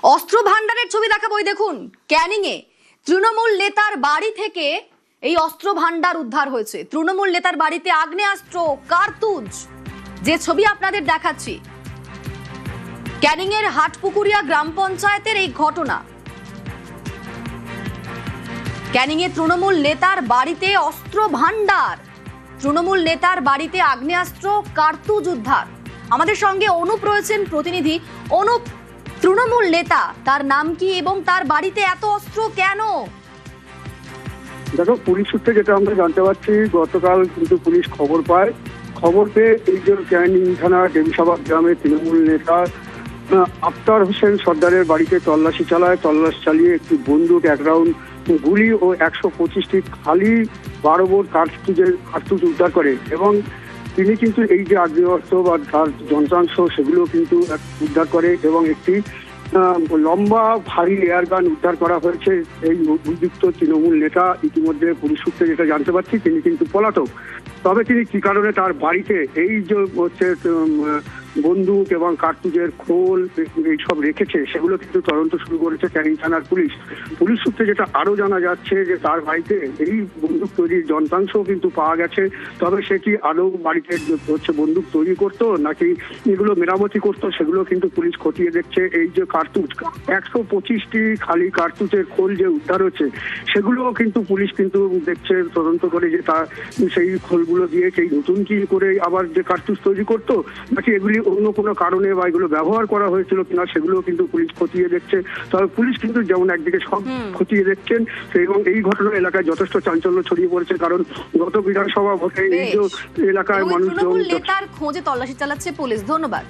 অস্ত্র ভান্ডারের ছবি দেখাবো। দেখুন, ক্যানিং এ তৃণমূল নেতার বাড়ি থেকে এই অস্ত্র ভান্ডার উদ্ধার হয়েছে। তৃণমূল নেতার বাড়িতে আগ্নেয়াস্ত্র, কার্তুজ, যে ছবি আপনাদের দেখাচ্ছি, ক্যানিং এর হাটপুকুরিয়া গ্রাম পঞ্চায়েতের এই ঘটনা। ক্যানিং এ তৃণমূল নেতার বাড়িতে অস্ত্র ভান্ডার, তৃণমূল নেতার বাড়িতে আগ্নেয়াস্ত্র, কার্তুজ উদ্ধার। আমাদের সঙ্গে অনুপ রয়েছেন প্রতিনিধি। অনুপ, তৃণমূল নেতা, তার নাম কি এবং তার বাড়িতে এত অস্ত্র কেন? দেখো, পুলিশ সূত্রে যেটা আমরা জানতে পারছি, গতকাল কিন্তু পুলিশ খবর পেয়ে এই যে ক্যানিং থানা দেবীসভা গ্রামের তৃণমূল নেতা আফতার হোসেন সর্দারের বাড়িতে তল্লাশি চালিয়ে একটি বন্দুক, এক রাউন্ড গুলি ও 125টি খালি 12 বোর কার্তুজ উদ্ধার করে এবং তিনি কিন্তু এই যে আগ্নেয়াস্ত্র বা তার যন্ত্রাংশ সেগুলো কিন্তু উদ্ধার করে এবং একটি লম্বা ভারী এয়ার গান উদ্ধার করা হয়েছে। এই অভিযুক্ত তৃণমূল নেতা ইতিমধ্যে পুলিশ সূত্রে যেটা জানতে পারছি, তিনি কিন্তু পলাতক। তবে তিনি কি কারণে তার বাড়িতে এই যে হচ্ছে বন্দুক এবং কার্তুজের খোল এইসব রেখেছে সেগুলো কিন্তু তদন্ত শুরু করেছে ক্যানিং থানার পুলিশ। পুলিশ সূত্রে যেটা আরো জানা যাচ্ছে যে তার বাড়িতে এই বন্দুক তৈরির যন্ত্রাংশও কিন্তু পাওয়া গেছে। তবে সে কি আদৌ বাড়িতে হচ্ছে বন্দুক তৈরি করতো নাকি এগুলো মেরামতি করতো সেগুলো কিন্তু পুলিশ খতিয়ে দেখছে। এই যে কার্তুজ, 125টি খালি কার্তুজের খোল যে উদ্ধার হচ্ছে সেগুলোও কিন্তু পুলিশ কিন্তু দেখছে, তদন্ত করে যে তার সেই খোলগুলো দিয়ে সেই নতুন কি করে আবার যে কার্তুজ তৈরি করতো নাকি এগুলি অন্য কোনো কারণে বা এগুলো ব্যবহার করা হয়েছিল কিনা সেগুলো কিন্তু পুলিশ খতিয়ে দেখছে। তবে পুলিশ কিন্তু যেমন একদিকে সব খতিয়ে দেখছেন এবং এই ঘটনা এলাকায় যথেষ্ট চাঞ্চল্য ছড়িয়ে পড়েছে, কারণ গত বিধানসভা ভোটে এই যে এলাকায় মানুষজন নেতার খোঁজে তল্লাশি চালাচ্ছে পুলিশ। ধন্যবাদ।